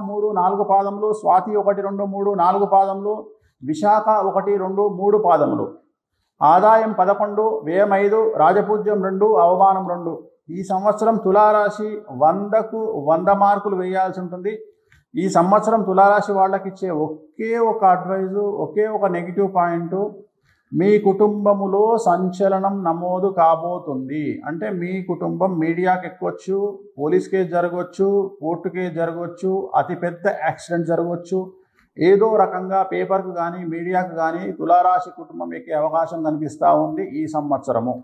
3 4 పాదములు, స్వాతి 1 2 3 4 పాదములు, విశాఖ 1 2 3 పాదములు. ఆదాయం 11, వ్యయం 5, రాజపూజ్యం 2, అవమానం 2. ఈ సంవత్సరం తులారాశి 100కు 100 మార్కులు వేయాల్సి ఉంటుంది. ఈ సంవత్సరం తులారాశి వాళ్ళకి ఇచ్చే ఒకే ఒక అడ్వైజు, ఒకే ఒక నెగిటివ్ పాయింట్, మీ కుటుంబములో సంచలనం నమోదు కాబోతుంది. అంటే మీ కుటుంబం మీడియాకి ఎక్కొచ్చు, పోలీస్ కేసు జరగవచ్చు, కోర్టు కేసు జరగవచ్చు, అతిపెద్ద యాక్సిడెంట్ జరగవచ్చు. ఏదో రకంగా పేపర్కు కానీ మీడియాకు కానీ తులారాశి కుటుంబం ఎక్కే అవకాశం కనిపిస్తూ ఉంది ఈ సంవత్సరము.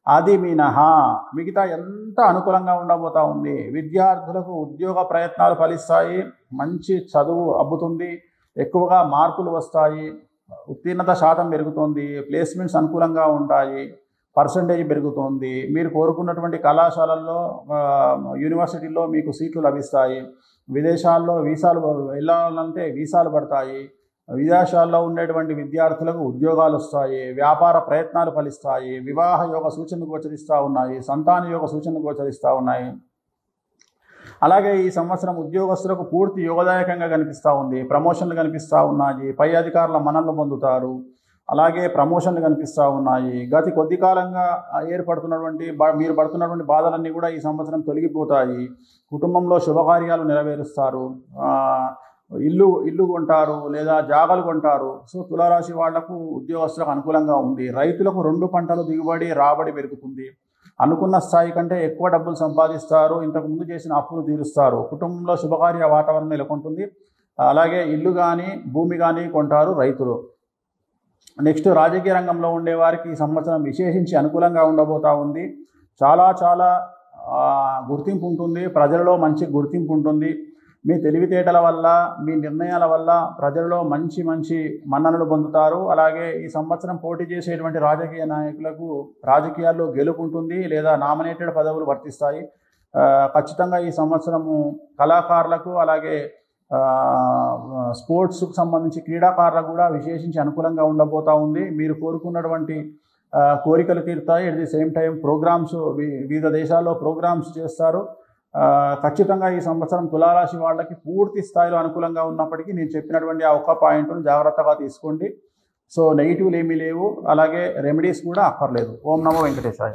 అది మినహా మిగతా ఎంత అనుకూలంగా ఉండబోతూ ఉంది. విద్యార్థులకు ఉద్యోగ ప్రయత్నాలు ఫలిస్తాయి, మంచి చదువు అబ్బుతుంది, ఎక్కువగా మార్కులు వస్తాయి, ఉత్తీర్ణత శాతం పెరుగుతుంది, ప్లేస్మెంట్స్ అనుకూలంగా ఉంటాయి, పర్సంటేజ్ పెరుగుతుంది. మీరు కోరుకున్నటువంటి కళాశాలల్లో, యూనివర్సిటీల్లో మీకు సీట్లు లభిస్తాయి. విదేశాల్లో వీసాలు వెళ్ళాలంటే వీసాలు పడతాయి. విదేశాల్లో ఉండేటువంటి విద్యార్థులకు ఉద్యోగాలు వస్తాయి, వ్యాపార ప్రయత్నాలు ఫలిస్తాయి, వివాహ యోగ సూచనలు గోచరిస్తూ ఉన్నాయి, సంతాన యోగ సూచనలు గోచరిస్తూ ఉన్నాయి. అలాగే ఈ సంవత్సరం ఉద్యోగస్తులకు పూర్తి యోగదాయకంగా కనిపిస్తూ ఉంది. ప్రమోషన్లు కనిపిస్తూ ఉన్నాయి, పై అధికారుల మన్ననలు పొందుతారు. అలాగే ప్రమోషన్లు కనిపిస్తూ ఉన్నాయి. గత కొద్ది కాలంగా మీరు పడుతున్నటువంటి బాధలన్నీ కూడా ఈ సంవత్సరం తొలగిపోతాయి. కుటుంబంలో శుభకార్యాలు నెరవేరుస్తారు. ఇల్లు కొంటారు లేదా జాగాలు కొంటారు. సో తులారాశి వాళ్లకు ఉద్యోగస్తులకు అనుకూలంగా ఉంది. రైతులకు 2 పంటలు దిగుబడి రాబడి పెరుగుతుంది. అనుకున్న స్థాయి కంటే ఎక్కువ డబ్బులు సంపాదిస్తారు. ఇంతకుముందు చేసిన అప్పులు తీరుస్తారు. కుటుంబంలో శుభకార్య వాతావరణం నెలకొంటుంది. అలాగే ఇల్లు కానీ భూమి కానీ కొంటారు రైతులు. నెక్స్ట్ రాజకీయ రంగంలో ఉండేవారికి ఈ సంవత్సరం విశేషించి అనుకూలంగా ఉండబోతూ ఉంది. చాలా గుర్తింపు ఉంటుంది. ప్రజలలో మంచి గుర్తింపు ఉంటుంది. మీ తెలివితేటల వల్ల, మీ నిర్ణయాల వల్ల ప్రజలలో మంచి మన్ననలు పొందుతారు. అలాగే ఈ సంవత్సరం పోటీ చేసేటువంటి రాజకీయ నాయకులకు రాజకీయాల్లో గెలుపుంటుంది లేదా నామినేటెడ్ పదవులు వర్తిస్తాయి. ఖచ్చితంగా ఈ సంవత్సరము కళాకారులకు, అలాగే స్పోర్ట్స్కు సంబంధించి క్రీడాకారులకు కూడా విశేషించి అనుకూలంగా ఉండబోతూ ఉంది. మీరు కోరుకున్నటువంటి కోరికలు తీరుతాయి. ఎట్ ది సేమ్ టైం వివిధ దేశాల్లో ప్రోగ్రామ్స్ చేస్తారు. ఖచ్చితంగా ఈ సంవత్సరం తులారాశి వాళ్ళకి పూర్తి స్థాయిలో అనుకూలంగా ఉన్నప్పటికీ నేను చెప్పినటువంటి ఆ ఒక్క పాయింట్ను జాగ్రత్తగా తీసుకోండి. సో నెగిటివ్లు ఏమీ లేవు, అలాగే రెమెడీస్ కూడా అక్కర్లేదు. ఓం నమో వెంకటేశాయ.